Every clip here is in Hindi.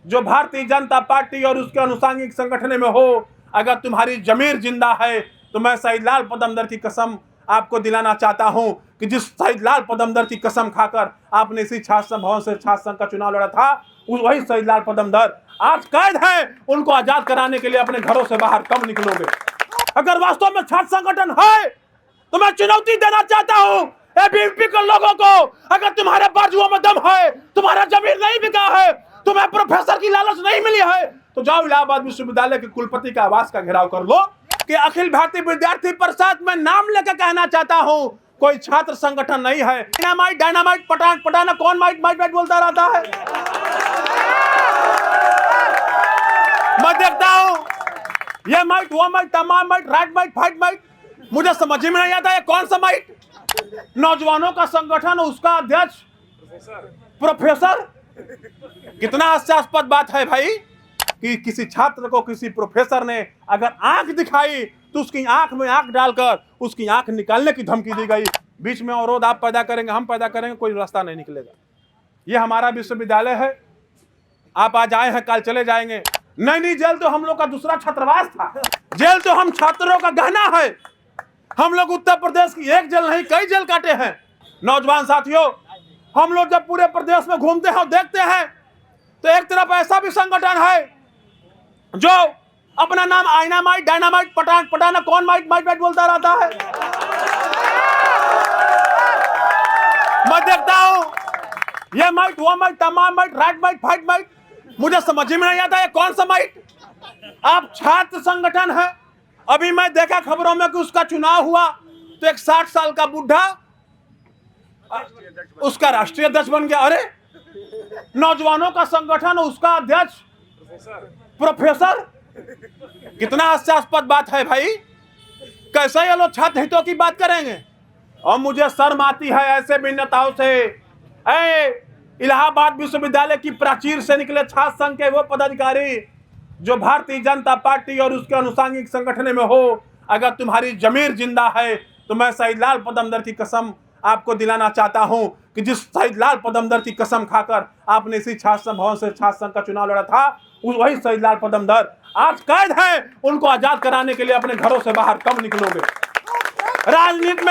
जो भारतीय जनता पार्टी और उसके अनुसांगिक संगठन में हो, अगर तुम्हारी जमीर जिंदा है तो मैं शहीद लाल पदमदर की कसम आपको दिलाना चाहता हूं कि जिस शहीद लाल पदमदर की कसम खाकर आपने इसी छात्र भवन से छात्र संघ का चुनाव लड़ा था, वही शहीद लाल पदमदर आज कैद है। उनको आजाद कराने के लिए अपने घरों से बाहर कब निकलोगे? अगर वास्तव में छात्र संगठन है तो मैं चुनौती देना चाहता हूं एबीवीपी के लोगों को, अगर तुम्हारे बाजुओं में दम है, तुम्हारा जमीन नहीं बिका है, तुम्हें प्रोफेसर की लालच नहीं मिली है, तो जाओ इलाहाबाद विश्वविद्यालय के कुलपति का आवास का घेराव कर लो कि अखिल भारतीय विद्यार्थी परिषद में नाम लेकर कहना चाहता हूं कोई छात्र संगठन नहीं है। डायनामाइट डायनामाइट पटान पटाना कौन माइट माइट माइट बोलता रहता है? मैं देखता हूं ये माइट वो माइट तमाम might right might fight might, मुझे समझ में नहीं आता ये कौन सा माइट। नौजवानों का संगठन, उसका अध्यक्ष प्रोफेसर। कितना हास्यास्पद बात है भाई कि किसी छात्र को किसी प्रोफेसर ने अगर आंख दिखाई तो उसकी आंख में आंख डालकर उसकी आंख निकालने की धमकी दी गई। बीच में अवरोध आप पैदा करेंगे, हम पैदा करेंगे, कोई रास्ता नहीं निकलेगा। ये हमारा विश्वविद्यालय है, आप आज आए हैं कल चले जाएंगे। नहीं, जेल तो हम लोग का दूसरा छात्रावास था, जेल तो हम छात्रों का गहना है। हम लोग उत्तर प्रदेश की एक जेल नहीं कई जेल काटे हैं। नौजवान साथियों, हम लोग जब पूरे प्रदेश में घूमते हैं और देखते हैं तो एक तरफ ऐसा भी संगठन है जो अपना नाम आयनामाइट डायनामाइट पटान पटाना कौन माइट माइट माइट बोलता रहता है। मैं देखता हूं ये माइट वो माइट तमाम might right might fight might, मुझे समझ में नहीं आता ये कौन सा माइट। आप छात्र संगठन है। अभी मैं देखा खबरों में कि उसका चुनाव हुआ तो एक 60 साल का बुढ़ा उसका राष्ट्रीय अध्यक्ष बन गया। अरे नौजवानों का संगठन, उसका अध्यक्ष प्रोफेसर। कितना हास्यास्पद बात है भाई। कैसे ये लोग छात्र हितों की बात करेंगे? और मुझे शर्म आती है ऐसे भी नेताओं से। इलाहाबाद विश्वविद्यालय की प्राचीर से निकले छात्र संघ के वो पदाधिकारी जो भारतीय जनता पार्टी और उसके अनुसांगिक संगठन में हो, अगर तुम्हारी जमीर जिंदा है तो मैं शहीद लाल पदमदर की कसम आपको दिलाना चाहता हूं कि जिस शहीद लाल पदमदर की कसम खाकर आपने इसी छात्र भवन से छात्र संघ का चुनाव लड़ा था, वही शहीद लाल पदमदर आज कैद है। उनको आजाद कराने के लिए अपने घरों से बाहर कब निकलोगे? राजनीति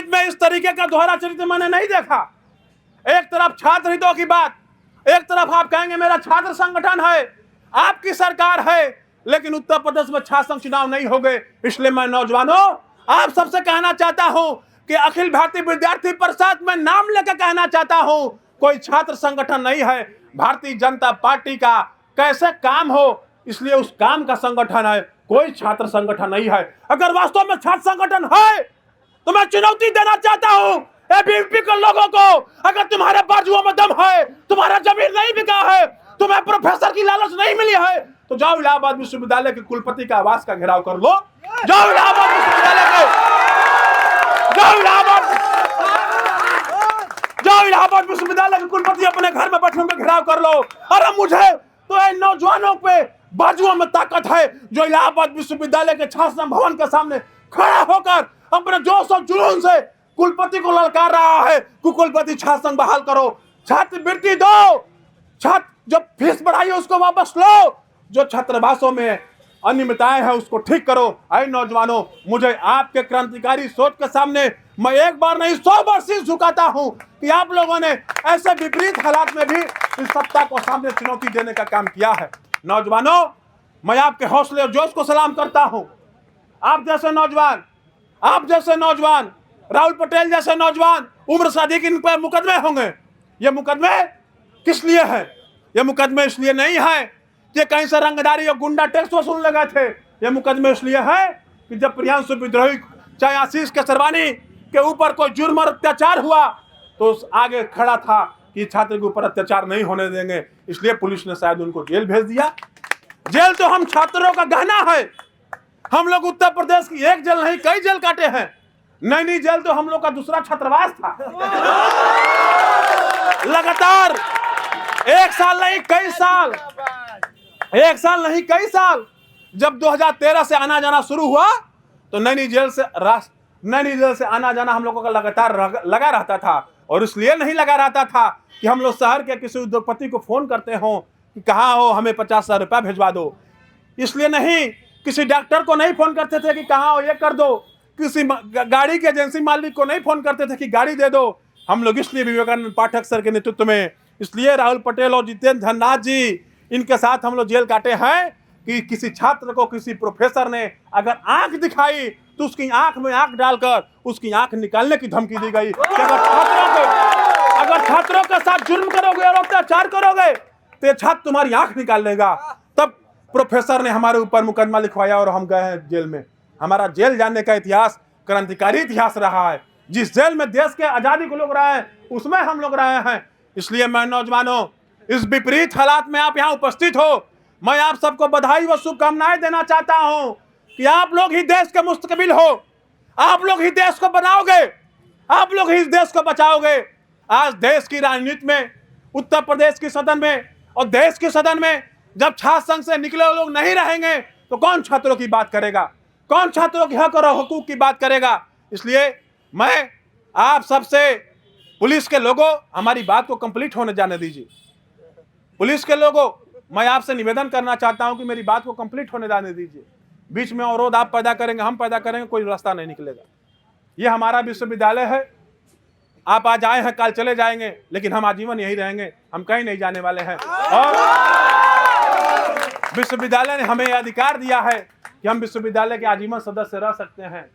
में इस तरीके का दोहरा चरित्र मैंने नहीं देखा। एक तरफ छात्र हितों की बात, एक तरफ आप कहेंगे मेरा छात्र संगठन है, आपकी सरकार है, लेकिन उत्तर प्रदेश में छात्र संघ चुनाव नहीं हो गए। इसलिए मैं नौजवानों आप सबसे कहना चाहता हूं कि अखिल भारतीय विद्यार्थी परिषद में नाम लेकर कहना चाहता हूं कोई छात्र संगठन नहीं है। भारतीय जनता पार्टी का कैसे काम हो, इसलिए उस काम का संगठन है, कोई छात्र संगठन नहीं है। अगर वास्तव में छात्र संगठन है तो मैं चुनौती देना चाहता हूं एबीवीपी के लोगों को, अगर तुम्हारे बाजुओं में दम है, तुम्हारा जमीन नहीं बिका है, तुम्हें प्रोफेसर की लालच नहीं मिली है, तो जाओ इलाहाबाद विश्वविद्यालय के कुलपति का आवास का घेराव कर लो। जाओ इलाहाबाद विश्वविद्यालय के कुलपति अपने घर में बैठने में घेराव कर लो। अरे मुझे तो इन नौजवानों पे बाजुओं में ताकत है जो इलाहाबाद विश्वविद्यालय के छात्र भवन के सामने खड़ा होकर अपने जोश और जुनून से कुलपति को ललकार रहा है कि कुलपति छात्र संघ बहाल करो, छात्रवृत्ति दो, छात्र जो फीस बढ़ाई है उसको वापस लो, जो छात्रावासों में अनियमितताएं हैं उसको ठीक करो। आए नौजवानों, मुझे आपके क्रांतिकारी सोच के सामने मैं एक बार नहीं 100 बार शीश झुकाता हूं कि आप लोगों ने ऐसे विपरीत हालात में भी इस सत्ता को सामने चुनौती देने का काम किया है। नौजवानों, मैं आपके हौसले और जोश को सलाम करता हूं। आप जैसे नौजवान, राहुल पटेल जैसे नौजवान, उम्र शादी के इन पर मुकदमे होंगे। ये मुकदमे किस लिए है? ये मुकदमे इसलिए नहीं है कि कहीं से रंगदारी और गुंडा टैक्स वसूलने गए थे। ये मुकदमे इसलिए है कि जब प्रियांशु विद्रोही चाहे आशीष केसरवानी के ऊपर कोई जुर्म और अत्याचार हुआ तो उस आगे खड़ा था कि छात्र के ऊपर अत्याचार नहीं होने देंगे, इसलिए पुलिस ने शायद उनको जेल भेज दिया। जेल तो हम छात्रों का गहना है। हम लोग उत्तर प्रदेश की एक जेल नहीं कई जेल काटे हैं। नहीं, जेल तो हम लोग का दूसरा छात्रावास था। लगातार एक साल नहीं कई साल जब 2013 से आना जाना शुरू हुआ तो नैनी जेल से आना जाना हम लोगों का लगातार लगा रहता था। और इसलिए नहीं लगा रहता था कि हम लोग शहर के किसी उद्योगपति को फोन करते हों कि कहाँ हो, हमें 50,000 रुपया भिजवा दो। इसलिए नहीं, किसी डॉक्टर को नहीं फोन करते थे कि कहाँ हो, ये कर दो। किसी गाड़ी के एजेंसी मालिक को नहीं फोन करते थे कि गाड़ी दे दो। हम लोग इसलिए विवेकानंद पाठक सर के नेतृत्व में, इसलिए राहुल पटेल और जितेंद्र धनराज जी, इनके साथ हम लोग जेल काटे हैं कि किसी छात्र को किसी प्रोफेसर ने अगर आंख दिखाई तो उसकी आंख में आंख डालकर उसकी आंख निकालने की धमकी दी गई कि अगर छात्रों के साथ जुर्म करोगे और अत्याचार करोगे तो ये छात्र तुम्हारी आंख निकाल लेगा। तब प्रोफेसर ने हमारे ऊपर मुकदमा लिखवाया और हम गए हैं जेल में। हमारा जेल जाने का इतिहास क्रांतिकारी इतिहास रहा है। जिस जेल में देश के आजादी को लोग रहे हैं उसमें हम लोग रहे हैं। इसलिए मैं नौजवानों, इस विपरीत हालात में आप यहाँ उपस्थित हो, मैं आप सबको बधाई व शुभकामनाएं देना चाहता हूं कि आप लोग ही देश के मुस्तकबिल हो, आप लोग ही देश को बनाओगे, आप लोग ही इस देश को बचाओगे। आज देश की राजनीति में, उत्तर प्रदेश की सदन में और देश के सदन में जब छात्र संघ से निकले लोग नहीं रहेंगे तो कौन छात्रों की बात करेगा, कौन छात्रों के हक और हुकूक की बात करेगा। इसलिए मैं आप सबसे, पुलिस के लोगों, हमारी बात को कंप्लीट होने जाने दीजिए। पुलिस के लोगों, मैं आपसे निवेदन करना चाहता हूं कि मेरी बात को कंप्लीट होने जाने दीजिए। बीच में अवरोध आप पैदा करेंगे, हम पैदा करेंगे, कोई रास्ता नहीं निकलेगा। ये हमारा विश्वविद्यालय है, आप आज आए हैं, कल चले जाएंगे, लेकिन हम आजीवन यही रहेंगे, हम कहीं नहीं जाने वाले हैं। और विश्वविद्यालय ने हमें यह अधिकार दिया है कि हम विश्वविद्यालय के आजीवन सदस्य रह सकते हैं।